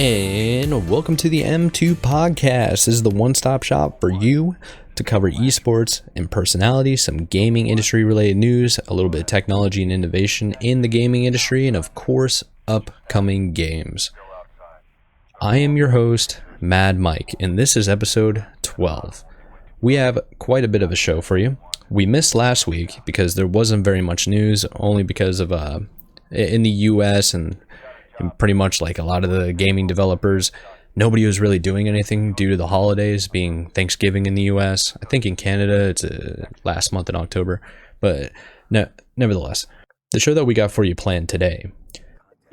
And welcome to the M2 podcast. This is the one-stop shop for you to cover esports and personality, some gaming industry related news, a little bit of technology and innovation in the gaming industry, and of course, upcoming games. I am your host, Mad Mike, and this is episode 12. We have quite a bit of a show for you. We missed last week because there wasn't very much news, only because of in the US and pretty much like a lot of the gaming developers, nobody was really doing anything due to the holidays being Thanksgiving in the US. I think in Canada it's last month in October, but no, nevertheless, the show that we got for you planned today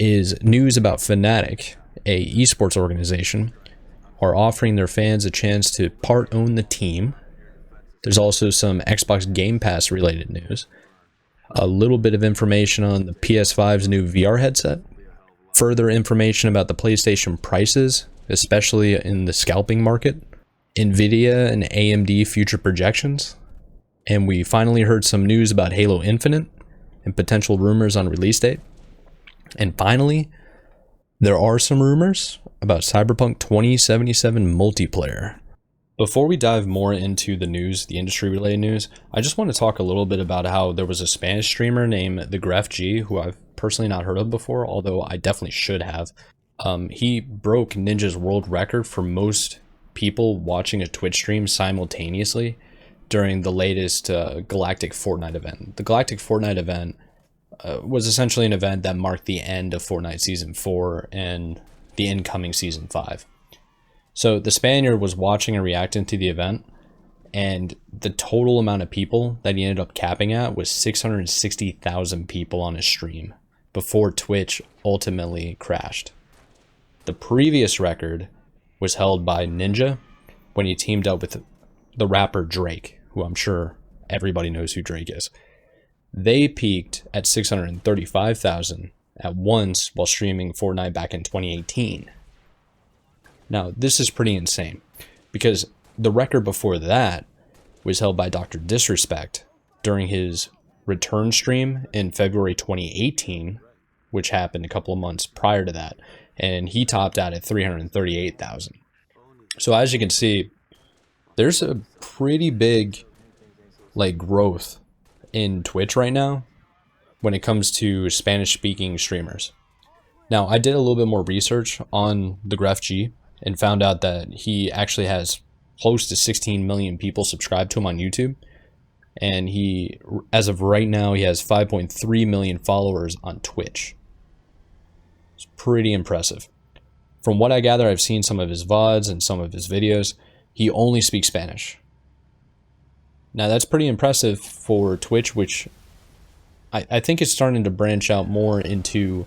is news about Fnatic, a esports organization, are offering their fans a chance to part own the team. There's also some Xbox Game Pass related news, a little bit of information on the PS5's new VR headset, further information about the PlayStation prices, especially in the scalping market, NVIDIA and AMD future projections, and we finally heard some news about Halo Infinite and potential rumors on release date. And finally, there are some rumors about Cyberpunk 2077 multiplayer. Before we dive more into the news, the industry related news, I just want to talk a little bit about how there was a Spanish streamer named TheGrefg, who I've personally not heard of before, although I definitely should have. He broke Ninja's world record for most people watching a Twitch stream simultaneously during the latest Galactic Fortnite event. The Galactic Fortnite event was essentially an event that marked the end of Fortnite Season 4 and the incoming Season 5. So the Spaniard was watching and reacting to the event, and the total amount of people that he ended up capping at was 660,000 people on his stream before Twitch ultimately crashed. The previous record was held by Ninja when he teamed up with the rapper Drake, who I'm sure everybody knows who Drake is. They peaked at 635,000 at once while streaming Fortnite back in 2018. Now, this is pretty insane because the record before that was held by Dr. Disrespect during his return stream in February 2018, which happened a couple of months prior to that, and he topped out at 338,000. So as you can see, there's a pretty big growth in Twitch right now when it comes to Spanish-speaking streamers. Now, I did a little bit more research on TheGrefg and found out that he actually has close to 16 million people subscribed to him on YouTube. And he, as of right now, he has 5.3 million followers on Twitch. It's pretty impressive. From what I gather, I've seen some of his VODs and some of his videos. He only speaks Spanish. Now that's pretty impressive for Twitch, which I think is starting to branch out more into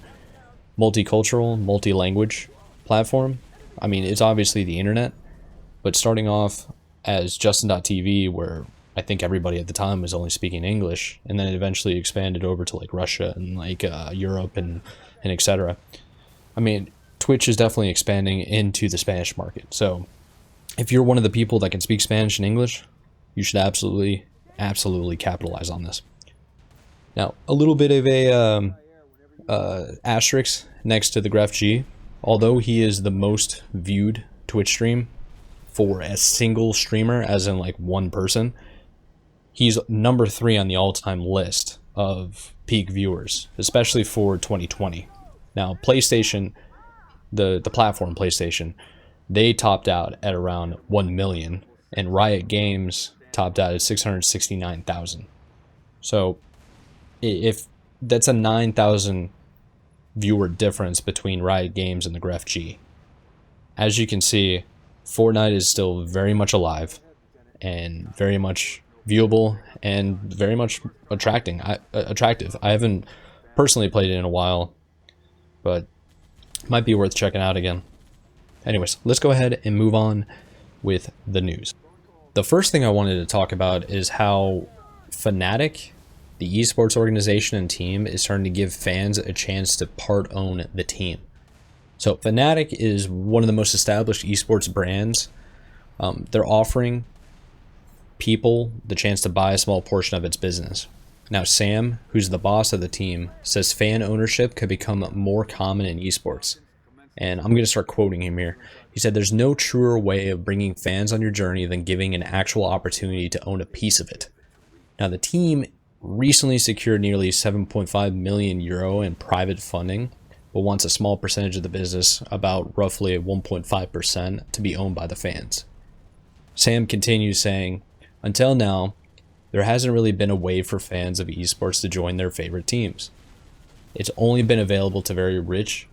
multicultural, multi-language platform. I mean, it's obviously the internet, but starting off as Justin.tv, where I think everybody at the time was only speaking English, and then it eventually expanded over to Russia and Europe and etc. I mean, Twitch is definitely expanding into the Spanish market. So if you're one of the people that can speak Spanish and English, you should absolutely capitalize on this. Now, a little bit of a asterisk next to TheGrefg. Although he is the most viewed Twitch stream for a single streamer, as in one person, he's number 3 on the all-time list of peak viewers, especially for 2020. Now, PlayStation, the platform PlayStation, they topped out at around 1 million, and Riot Games topped out at 669,000. So, if that's a 9,000 viewer difference between Riot Games and TheGrefg. As you can see, Fortnite is still very much alive and very much viewable and very much attractive. I haven't personally played it in a while, but might be worth checking out again. Anyways, let's go ahead and move on with the news. The first thing I wanted to talk about is how Fnatic, the esports organization and team, is starting to give fans a chance to part own the team. So Fnatic is one of the most established esports brands. They're offering people the chance to buy a small portion of its business. Now Sam, who's the boss of the team, says fan ownership could become more common in esports. And I'm going to start quoting him here. He said, "There's no truer way of bringing fans on your journey than giving an actual opportunity to own a piece of it." Now, the team recently secured nearly 7.5 million euro in private funding, but wants a small percentage of the business, about roughly 1.5%, to be owned by the fans. Sam continues saying, "Until now, there hasn't really been a way for fans of esports to join their favorite teams. It's only been available to very rich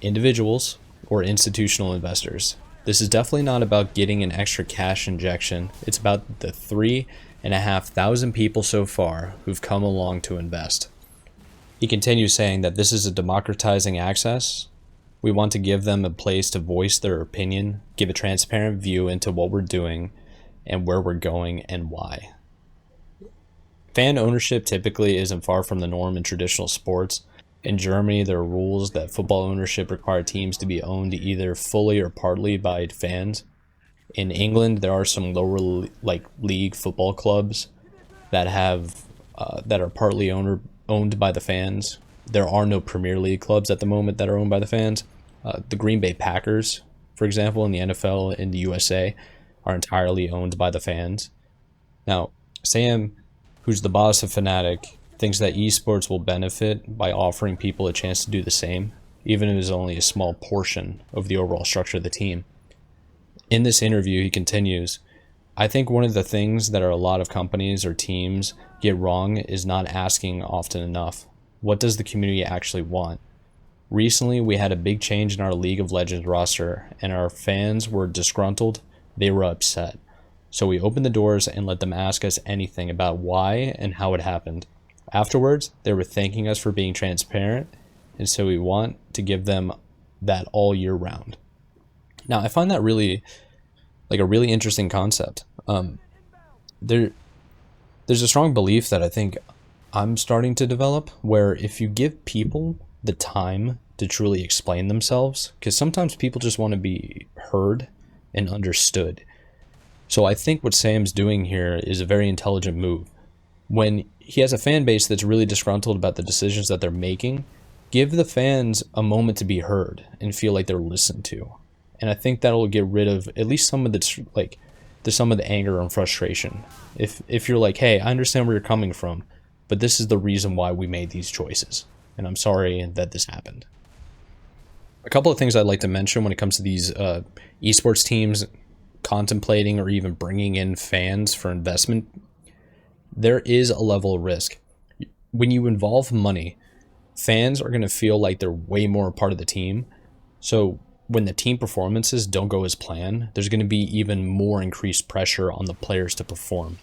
individuals or institutional investors. This is definitely not about getting an extra cash injection. It's about the 3,500 people so far who've come along to invest." He continues saying that this is a democratizing access. We want to give them a place to voice their opinion, give a transparent view into what we're doing and where we're going and why. Fan ownership typically isn't far from the norm in traditional sports. In Germany, there are rules that football ownership require teams to be owned either fully or partly by fans. In England, there are some lower league football clubs that are partly owned by the fans. There are no Premier League clubs at the moment that are owned by the fans. The Green Bay Packers, for example, in the NFL in the USA, are entirely owned by the fans. Now, Sam, who's the boss of Fnatic, thinks that esports will benefit by offering people a chance to do the same, even if it is only a small portion of the overall structure of the team. In this interview, he continues, "I think one of the things that a lot of companies or teams get wrong is not asking often enough. What does the community actually want? Recently, we had a big change in our League of Legends roster, and our fans were disgruntled. They were upset. So we opened the doors and let them ask us anything about why and how it happened. Afterwards, they were thanking us for being transparent, and so we want to give them that all year round." Now, I find that really a really interesting concept. There's a strong belief that I think I'm starting to develop, where if you give people the time to truly explain themselves, because sometimes people just want to be heard and understood. So I think what Sam's doing here is a very intelligent move. When he has a fan base that's really disgruntled about the decisions that they're making, give the fans a moment to be heard and feel like they're listened to. And I think that'll get rid of at least some of the anger and frustration. If you're like, "Hey, I understand where you're coming from, but this is the reason why we made these choices, and I'm sorry that this happened." A couple of things I'd like to mention when it comes to these esports teams contemplating or even bringing in fans for investment. There is a level of risk. When you involve money, fans are going to feel like they're way more a part of the team. So when the team performances don't go as planned, there's going to be even more increased pressure on the players to perform.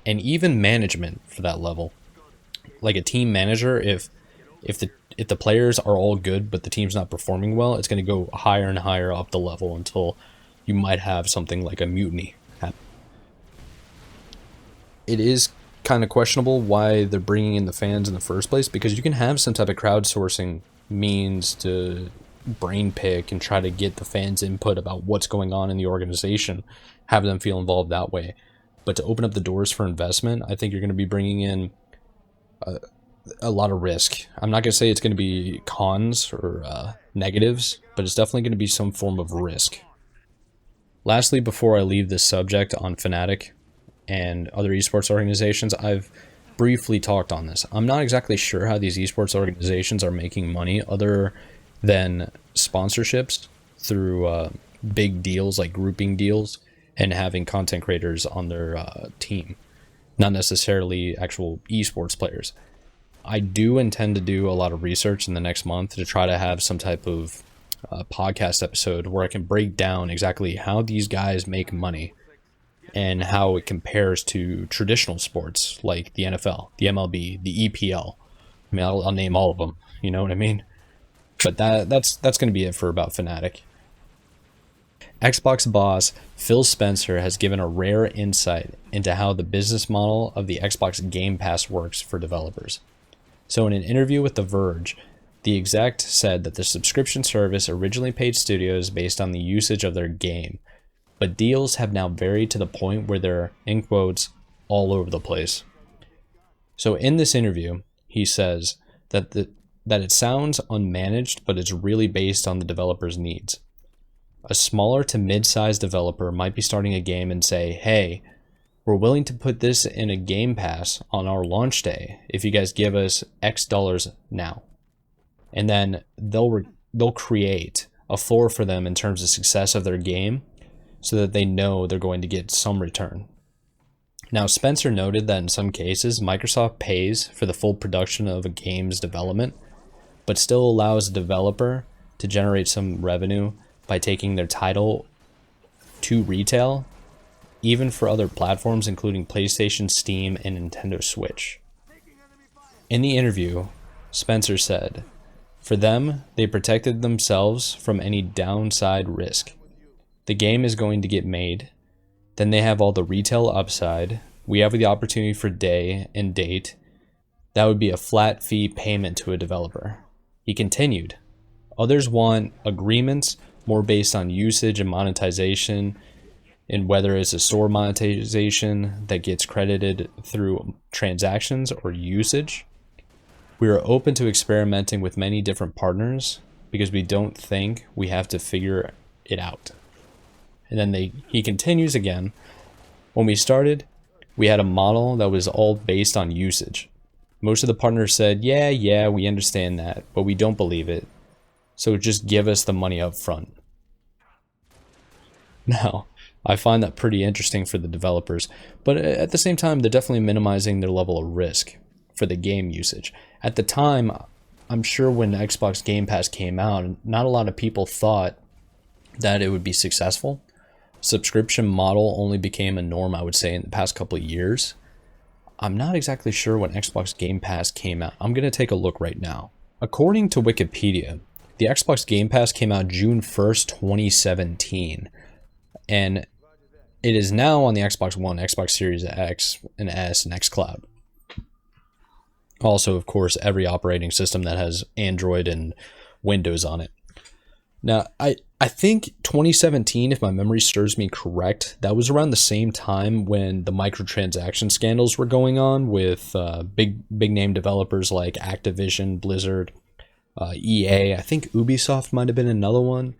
And even management for that level. Like a team manager, if the players are all good but the team's not performing well, it's going to go higher and higher up the level until you might have something like a mutiny happen. It is kind of questionable why they're bringing in the fans in the first place, because you can have some type of crowdsourcing means to brain pick and try to get the fans' input about what's going on in the organization, have them feel involved that way. But to open up the doors for investment, I think you're going to be bringing in a lot of risk. I'm not going to say it's going to be cons or negatives, but it's definitely going to be some form of risk. Lastly, before I leave this subject on Fnatic and other esports organizations, I've briefly talked on this. I'm not exactly sure how these esports organizations are making money other than sponsorships through big deals like grouping deals and having content creators on their team, not necessarily actual esports players. I do intend to do a lot of research in the next month to try to have some type of podcast episode where I can break down exactly how these guys make money and how it compares to traditional sports like the NFL, the MLB, the EPL. I mean, I'll name all of them. You know what I mean? But that's going to be it for about Fnatic. Xbox boss Phil Spencer has given a rare insight into how the business model of the Xbox Game Pass works for developers. So in an interview with TheGrefg, the exec said that the subscription service originally paid studios based on the usage of their game, but deals have now varied to the point where they're, in quotes, all over the place. So in this interview, he says that that it sounds unmanaged, but it's really based on the developer's needs. A smaller to mid-sized developer might be starting a game and say, hey, we're willing to put this in a Game Pass on our launch day if you guys give us X dollars now. And then they'll create a floor for them in terms of success of their game so that they know they're going to get some return. Now, Spencer noted that in some cases, Microsoft pays for the full production of a game's development, but still allows a developer to generate some revenue by taking their title to retail, even for other platforms including PlayStation, Steam, and Nintendo Switch. In the interview, Spencer said, for them, they protected themselves from any downside risk. The game is going to get made. Then they have all the retail upside. We have the opportunity for day and date. That would be a flat fee payment to a developer. He continued, others want agreements more based on usage and monetization, and whether it's a store monetization that gets credited through transactions or usage. We are open to experimenting with many different partners because we don't think we have to figure it out. And then he continues again, when we started, we had a model that was all based on usage. Most of the partners said, yeah, we understand that, but we don't believe it. So just give us the money up front. Now, I find that pretty interesting for the developers, but at the same time, they're definitely minimizing their level of risk for the game usage. At the time, I'm sure when Xbox Game Pass came out, not a lot of people thought that it would be successful. Subscription model only became a norm, I would say, in the past couple of years. I'm not exactly sure when Xbox Game Pass came out. I'm going to take a look right now. According to Wikipedia, the Xbox Game Pass came out June 1st, 2017. And it is now on the Xbox One, Xbox Series X and S, and xCloud. Also, of course, every operating system that has Android and Windows on it. Now, I think 2017, if my memory serves me correct, that was around the same time when the microtransaction scandals were going on with big name developers like Activision, Blizzard, EA. I think Ubisoft might have been another one.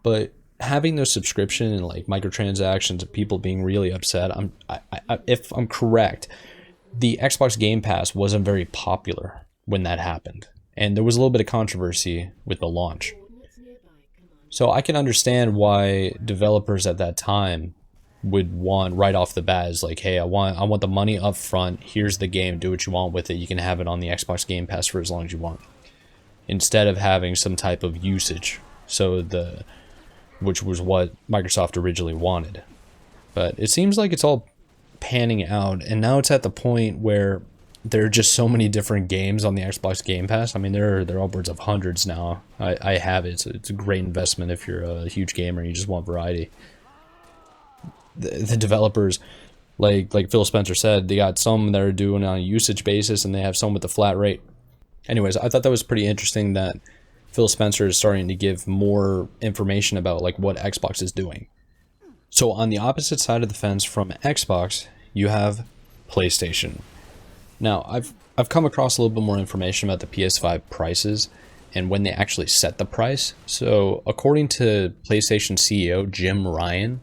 But having those subscription and like microtransactions and people being really upset, if I'm correct, the Xbox Game Pass wasn't very popular when that happened. And there was a little bit of controversy with the launch. So I can understand why developers at that time would want right off the bat is like, hey, I want the money up front. Here's the game. Do what you want with it. You can have it on the Xbox Game Pass for as long as you want, instead of having some type of usage. Which was what Microsoft originally wanted. But it seems like it's all panning out, and now it's at the point where there are just so many different games on the Xbox Game Pass. I mean, there are upwards of hundreds now. I have it. It's a great investment if you're a huge gamer and you just want variety. The developers, like Phil Spencer said, they got some that are doing on a usage basis, and they have some with a flat rate. Anyways, I thought that was pretty interesting that Phil Spencer is starting to give more information about like what Xbox is doing. So on the opposite side of the fence from Xbox, you have PlayStation. Now, I've come across a little bit more information about the PS5 prices and when they actually set the price. So according to PlayStation CEO Jim Ryan,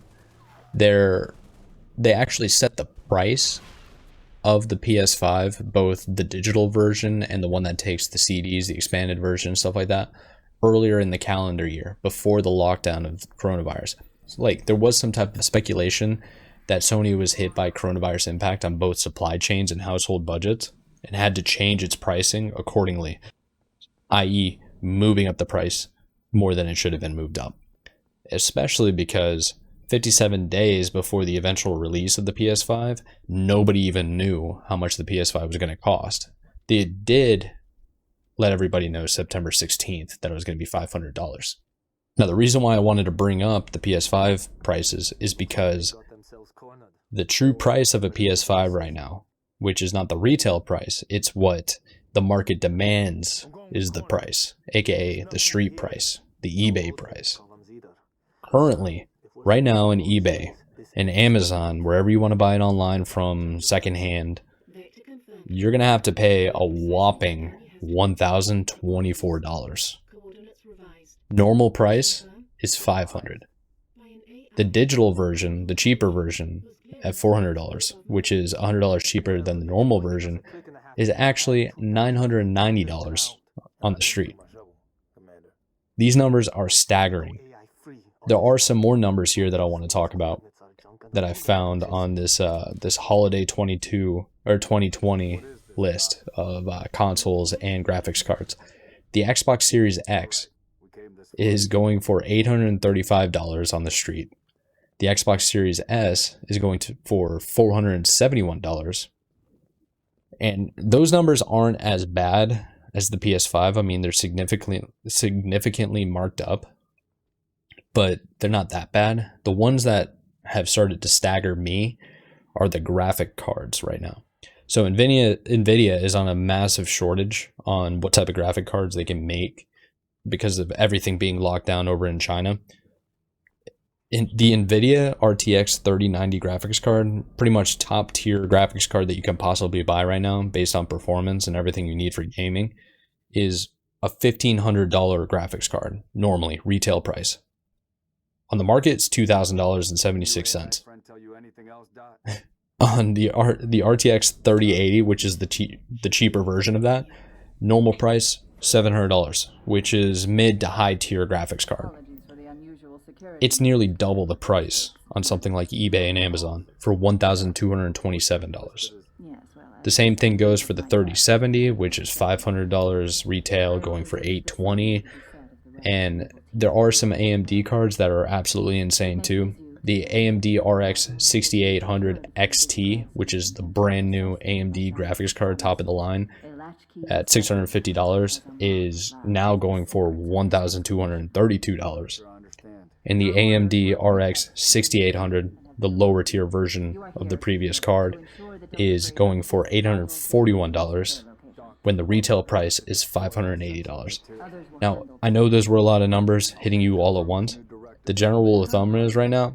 they actually set the price of the PS5, both the digital version and the one that takes the CDs, the expanded version, stuff like that, earlier in the calendar year, before the lockdown of coronavirus. So, like, there was some type of speculation that Sony was hit by coronavirus impact on both supply chains and household budgets and had to change its pricing accordingly, i.e. moving up the price more than it should have been moved up. Especially because 57 days before the eventual release of the PS5, nobody even knew how much the PS5 was going to cost. They did let everybody know September 16th that it was going to be $500. Now, the reason why I wanted to bring up the PS5 prices is because the true price of a PS5 right now, which is not the retail price, it's what the market demands is the price, aka the street price, the eBay price. Currently, right now in eBay and Amazon, wherever you want to buy it online from secondhand, you're going to have to pay a whopping $1,024. Normal price is $500. The digital version, the cheaper version, at $400, which is $100 cheaper than the normal version, is actually $990 on the street. These numbers are staggering. There are some more numbers here that I want to talk about that I found on this this holiday 22 or 2020 list of consoles and graphics cards. The Xbox Series X is going for $835 on the street. The Xbox Series S is going for $471. And those numbers aren't as bad as the PS5. I mean, they're significantly marked up, but they're not that bad. The ones that have started to stagger me are the graphic cards right now. So NVIDIA is on a massive shortage on what type of graphic cards they can make because of everything being locked down over in China. In the NVIDIA RTX 3090 graphics card, pretty much top tier graphics card that you can possibly buy right now based on performance and everything you need for gaming, is a $1,500 graphics card, normally retail price. On the market, it's $2,000.76. On the RTX 3080, which is the cheaper version of that, normal price $700, which is mid to high tier graphics card. It's nearly double the price on something like eBay and Amazon for $1,227. The same thing goes for the 3070, which is $500 retail, going for $820. And there are some AMD cards that are absolutely insane too. The AMD RX 6800 XT, which is the brand new AMD graphics card, top of the line, at $650, is now going for $1,232. And the AMD RX 6800, the lower tier version of the previous card, is going for $841 when the retail price is $580. Now, I know those were a lot of numbers hitting you all at once. The general rule of thumb is right now,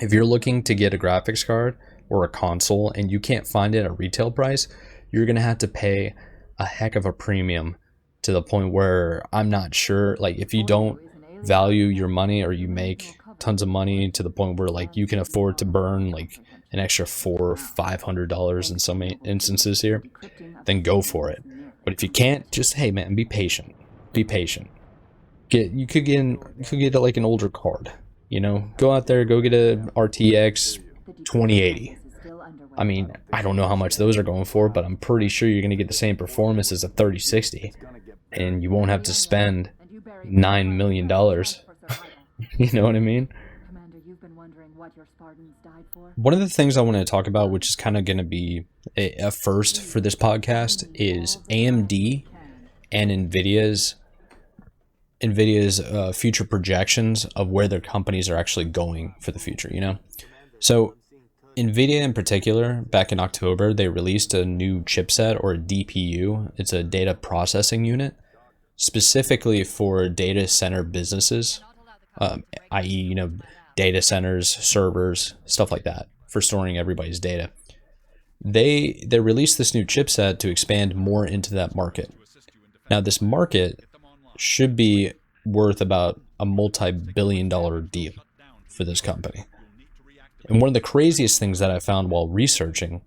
if you're looking to get a graphics card or a console and you can't find it at retail price, you're going to have to pay a heck of a premium, to the point where I'm not sure, like, if you don't value your money or you make tons of money to the point where like you can afford to burn like an extra $400 or $500 in some instances here, then go for it. But if you can't, just, hey man, be patient. Be patient. You could get like an older card, you know, go out there, go get a RTX 2080. I mean, I don't know how much those are going for, but I'm pretty sure you're going to get the same performance as a 3060, and you won't have to spend $9 million. You know what I mean? One of the things I want to talk about, which is kind of going to be a first for this podcast, is AMD and NVIDIA's future projections of where their companies are actually going for the future, you know? So NVIDIA in particular, back in October, they released a new chipset, or a DPU. It's a data processing unit, specifically for data center businesses, i.e., you know, data centers, servers, stuff like that, for storing everybody's data. They released this new chipset to expand more into that market. Now, this market should be worth about a multi-billion-dollar deal for this company. And one of the craziest things that I found while researching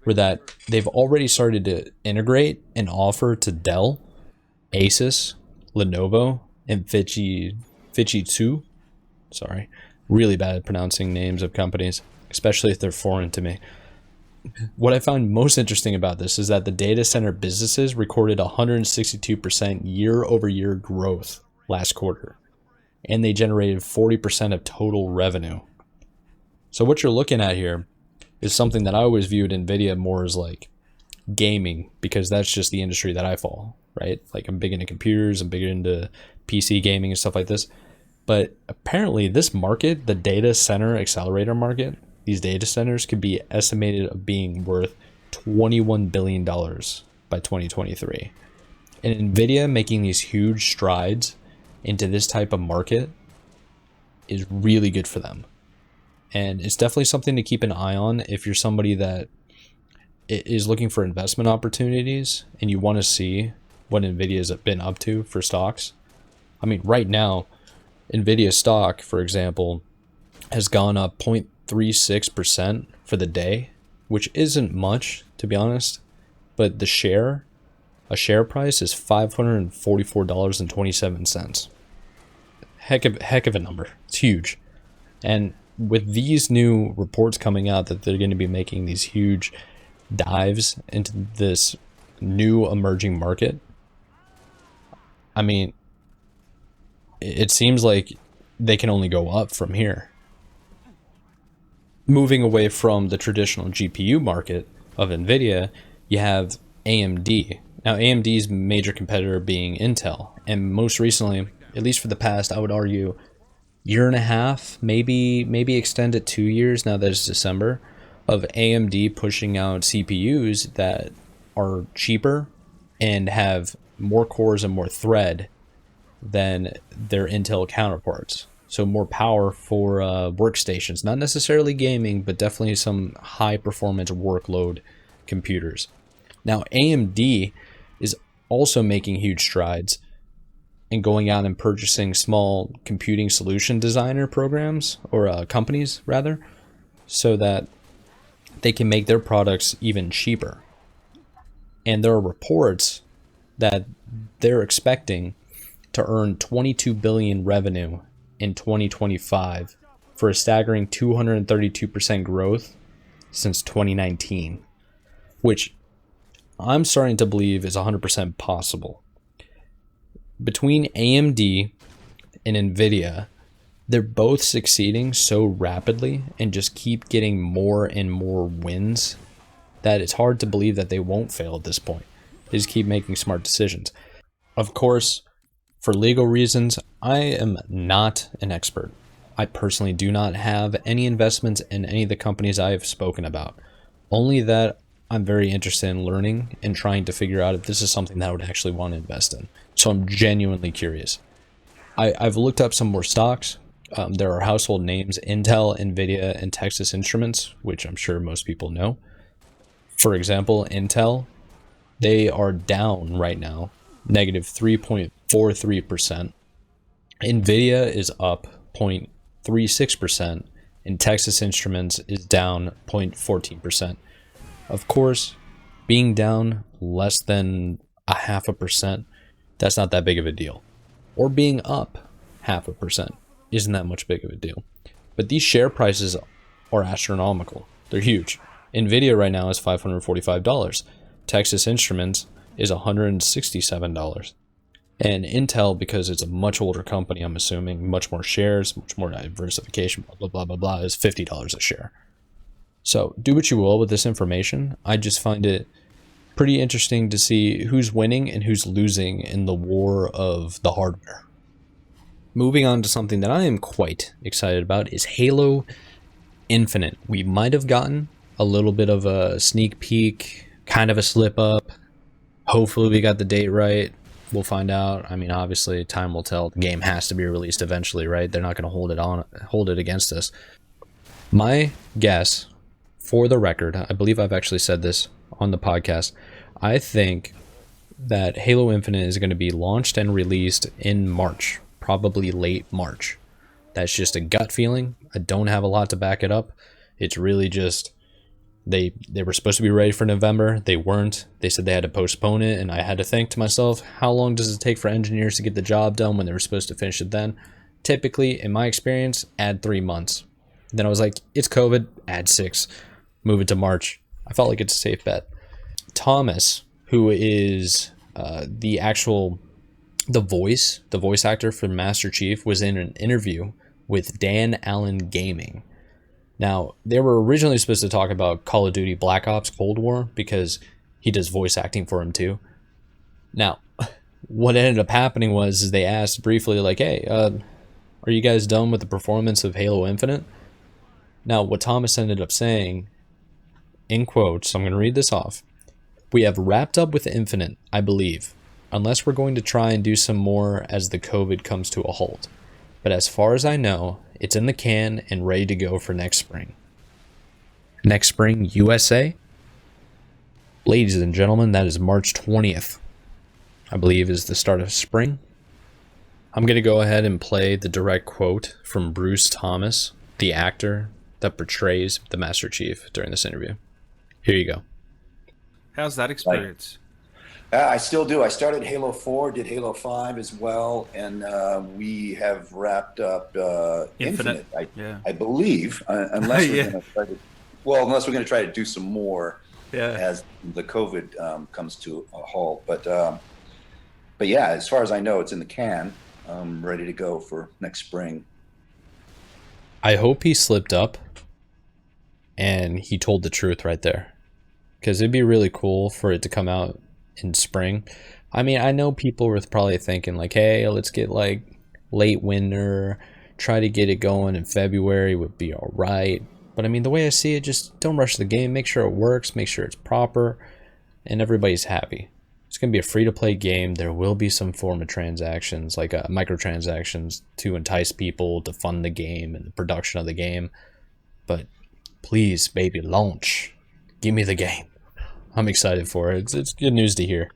were that they've already started to integrate and offer to Dell, Asus, Lenovo, and Fujitsu. Sorry, really bad at pronouncing names of companies, especially if they're foreign to me. What I found most interesting about this is that the data center businesses recorded 162% year-over-year growth last quarter, and they generated 40% of total revenue. So what you're looking at here is something that I always viewed NVIDIA more as like gaming, because that's just the industry that I fall, right? Like, I'm big into computers, I'm big into PC gaming and stuff like this. But apparently this market, the data center accelerator market, these data centers could be estimated of being worth $21 billion by 2023. And NVIDIA making these huge strides into this type of market is really good for them. And it's definitely something to keep an eye on if you're somebody that is looking for investment opportunities and you want to see what NVIDIA's been up to for stocks. I mean, right now, NVIDIA stock, for example, has gone up 0.36% for the day, which isn't much, to be honest. But a share price is $544.27. Heck of a number. It's huge. And with these new reports coming out that they're going to be making these huge dives into this new emerging market, I mean, it seems like they can only go up from here. Moving away from the traditional GPU market of NVIDIA, you have AMD. Now, AMD's major competitor being Intel, and most recently, at least for the past, I would argue, year and a half, maybe extend it 2 years now that it's December, of AMD pushing out CPUs that are cheaper and have more cores and more thread than their Intel counterparts. So more power for workstations, not necessarily gaming, but definitely some high performance workload computers. Now, AMD is also making huge strides and going out and purchasing small computing solution designer programs, or companies rather, so that they can make their products even cheaper. And there are reports that they're expecting to earn 22 billion revenue in 2025 for a staggering 232% growth since 2019, which I'm starting to believe is 100% possible. Between AMD and NVIDIA, they're both succeeding so rapidly and just keep getting more and more wins that it's hard to believe that they won't fail at this point. They just keep making smart decisions. Of course, for legal reasons, I am not an expert. I personally do not have any investments in any of the companies I have spoken about. Only that I'm very interested in learning and trying to figure out if this is something that I would actually want to invest in. So I'm genuinely curious. I've looked up some more stocks. There are household names: Intel, NVIDIA, and Texas Instruments, which I'm sure most people know. For example, Intel, they are down right now, negative 3.43%. NVIDIA is up 0.36%, and Texas Instruments is down 0.14%. Of course, being down less than 0.5%, that's not that big of a deal. Or being up 0.5% isn't that much big of a deal. But these share prices are astronomical. They're huge. NVIDIA right now is $545. Texas Instruments is $167. And Intel, because it's a much older company, I'm assuming, much more shares, much more diversification, blah, blah, blah, blah, blah, is $50 a share. So do what you will with this information. I just find it pretty interesting to see who's winning and who's losing in the war of the hardware. Moving on to something that I am quite excited about is Halo Infinite. We might have gotten a little bit of a sneak peek, kind of a slip up. Hopefully we got the date right. We'll find out. I mean, obviously time will tell. The game has to be released eventually, right? They're not going to hold it against us. My guess, for the record, I believe I've actually said this on the podcast, I think that Halo Infinite is going to be launched and released in March, probably late March. That's just a gut feeling. I don't have a lot to back it up. It's really just they were supposed to be ready for November. They weren't. They said they had to postpone it, and I had to think to myself, how long does it take for engineers to get the job done when they were supposed to finish it then? Typically, in my experience, add 3 months. Then I was like, it's COVID, add 6. Move it to March. I felt like it's a safe bet. Thomas, who is the voice actor for Master Chief, was in an interview with Dan Allen Gaming. Now, they were originally supposed to talk about Call of Duty Black Ops Cold War because he does voice acting for him too. Now, what ended up happening was they asked briefly, like, hey, are you guys done with the performance of Halo Infinite? Now, what Thomas ended up saying, in quotes, I'm going to read this off. We have wrapped up with Infinite, I believe, unless we're going to try and do some more as the COVID comes to a halt. But as far as I know, it's in the can and ready to go for next spring. Next spring, USA? Ladies and gentlemen, that is March 20th. I believe is the start of spring. I'm going to go ahead and play the direct quote from Bruce Thomas, the actor that portrays the Master Chief during this interview. Here you go. How's that experience? I still do. I started Halo 4, did Halo 5 as well, and we have wrapped up Infinite. I believe, unless we're going to try to, unless we're going to try to do some more as the COVID comes to a halt. But yeah, as far as I know, it's in the can. I'm ready to go for next spring. I hope he slipped up and he told the truth right there, because it'd be really cool for it to come out in spring. I mean, I know people were probably thinking like, hey, let's get like late winter, try to get it going in February would be all right. But I mean, the way I see it, just don't rush the game. Make sure it works, make sure it's proper, and everybody's happy. It's going to be a free-to-play game. There will be some form of transactions, like microtransactions, to entice people to fund the game and the production of the game. But please, baby, launch. Give me the game. I'm excited for it. It's good news to hear.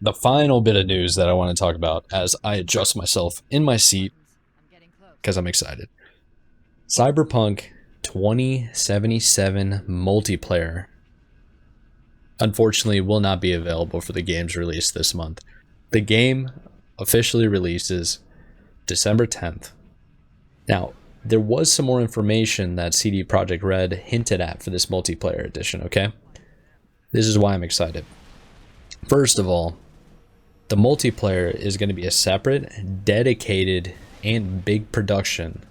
The final bit of news that I want to talk about as I adjust myself in my seat, because I'm excited. Cyberpunk 2077 multiplayer unfortunately will not be available for the game's release this month. The game officially releases December 10th. Now, there was some more information that CD Projekt Red hinted at for this multiplayer edition, okay? This is why I'm excited. First of all, the multiplayer is going to be a separate, dedicated, and big production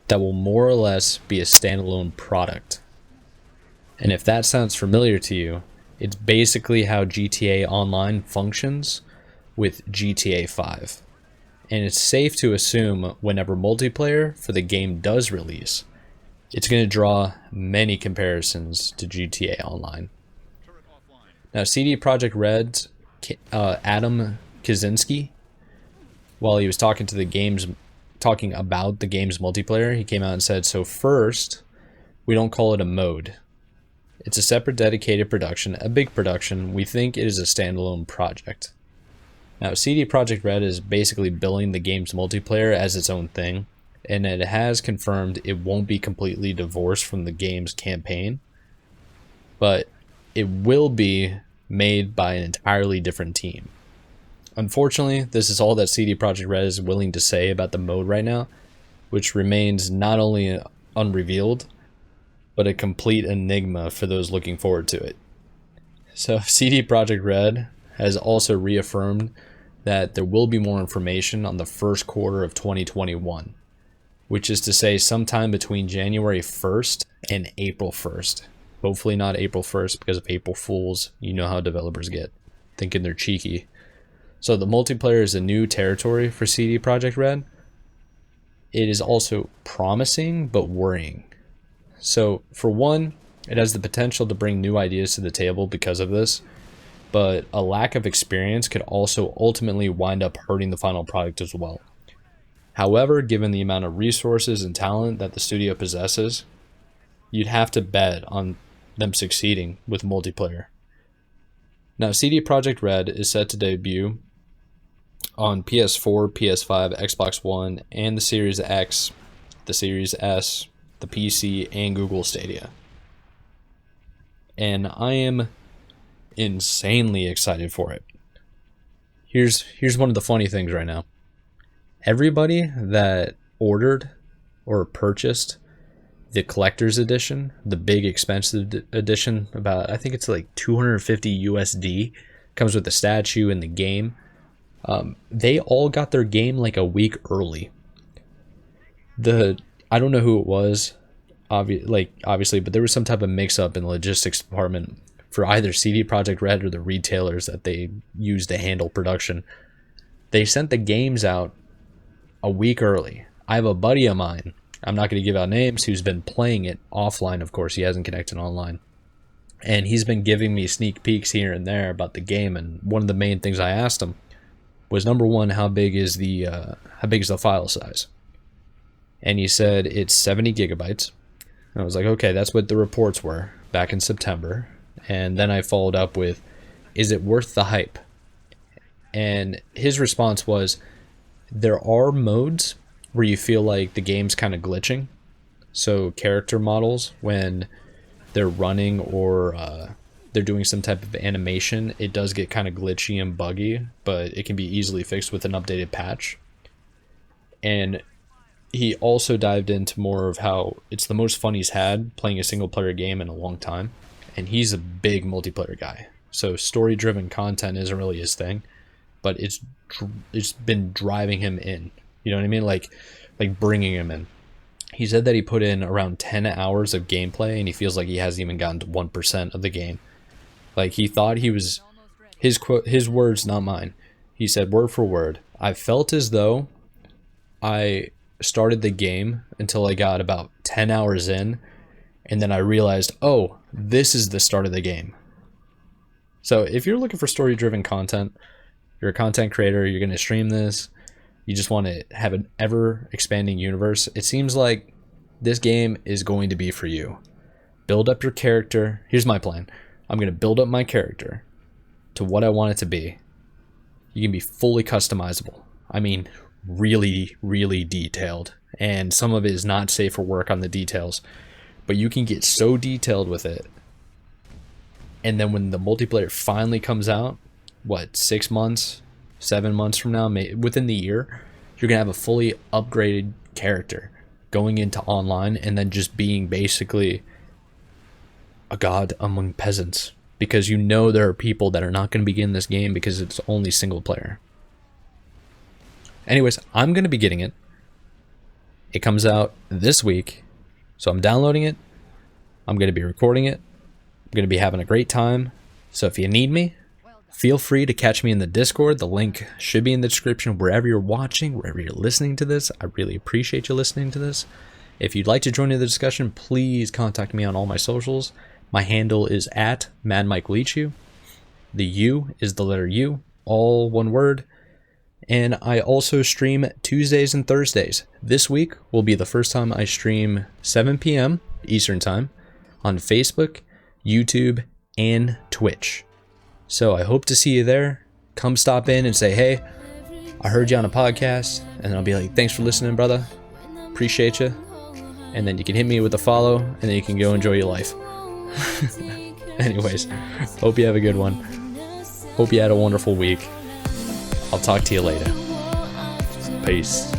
that will more or less be a standalone product. And if that sounds familiar to you, it's basically how GTA Online functions with GTA 5. And it's safe to assume whenever multiplayer for the game does release, it's going to draw many comparisons to GTA Online. Now, CD Projekt Red's Adam Kaczynski, while he was talking about the game's multiplayer, he came out and said, so first, we don't call it a mode. It's a separate dedicated production, a big production. We think it is a standalone project. Now, CD Projekt Red is basically billing the game's multiplayer as its own thing, and it has confirmed it won't be completely divorced from the game's campaign, but it will be made by an entirely different team. Unfortunately, this is all that CD Projekt Red is willing to say about the mode right now, which remains not only unrevealed, but a complete enigma for those looking forward to it. So CD Projekt Red has also reaffirmed that there will be more information on the first quarter of 2021, which is to say sometime between January 1st and April 1st. Hopefully not April 1st because of April Fools. You know how developers get, thinking they're cheeky. So the multiplayer is a new territory for CD Projekt Red. It is also promising but worrying. So for one, it has the potential to bring new ideas to the table because of this, but a lack of experience could also ultimately wind up hurting the final product as well. However, given the amount of resources and talent that the studio possesses, you'd have to bet on them succeeding with multiplayer. Now, CD Projekt Red is set to debut on PS4, PS5, Xbox One, and the Series X, the Series S, the PC, and Google Stadia. And I am insanely excited for it. Here's one of the funny things right now. Everybody that ordered or purchased the collector's edition, the big expensive edition, about I think it's like 250 USD, comes with the statue and the game. They all got their game like a week early. I don't know who it was, obviously, but there was some type of mix-up in the logistics department for either CD Projekt Red or the retailers that they use to handle production. They sent the games out a week early. I have a buddy of mine, I'm not going to give out names, who's been playing it offline. Of course, he hasn't connected online. And he's been giving me sneak peeks here and there about the game. And one of the main things I asked him was, number one, how big is the file size? And he said it's 70 gigabytes. And I was like, okay, that's what the reports were back in September. And then I followed up with, is it worth the hype? And his response was, there are modes where you feel like the game's kind of glitching. So character models, when they're running or they're doing some type of animation, it does get kind of glitchy and buggy, but it can be easily fixed with an updated patch. And he also dived into more of how it's the most fun he's had playing a single player game in a long time. And he's a big multiplayer guy. So story driven content isn't really his thing, but it's been driving him in. You know what I mean? Like bringing him in. He said that he put in around 10 hours of gameplay and he feels like he hasn't even gotten to 1% of the game. Like he thought he was, his words, not mine. He said word for word, I felt as though I started the game until I got about 10 hours in, and then I realized, oh, this is the start of the game. So if you're looking for story-driven content, you're a content creator, you're going to stream this, you just want to have an ever-expanding universe, it seems like this game is going to be for you. Build up your character. Here's my plan. I'm going to build up my character to what I want it to be. You can be fully customizable. I mean, really, really detailed. And some of it is not safe for work on the details. But you can get so detailed with it. And then when the multiplayer finally comes out, what, 6 months, 7 months from now, within the year, you're going to have a fully upgraded character going into online and then just being basically a god among peasants. Because you know there are people that are not going to be in this game because it's only single player. Anyways, I'm going to be getting it. It comes out this week. So I'm downloading it. I'm going to be recording it. I'm going to be having a great time. So if you need me, feel free to catch me in the Discord. The link should be in the description wherever you're watching, wherever you're listening to this. I really appreciate you listening to this. If you'd like to join in the discussion, please contact me on all my socials. My handle is at MadMikeLeachu. The U is the letter U, all one word. And I also stream Tuesdays and Thursdays. This week will be the first time I stream 7 p.m. Eastern Time on Facebook, YouTube, and Twitch. So I hope to see you there. Come stop in and say, hey, I heard you on a podcast. And then I'll be like, thanks for listening, brother. Appreciate you. And then you can hit me with a follow, and then you can go enjoy your life. Anyways, hope you have a good one. Hope you had a wonderful week. I'll talk to you later. Peace.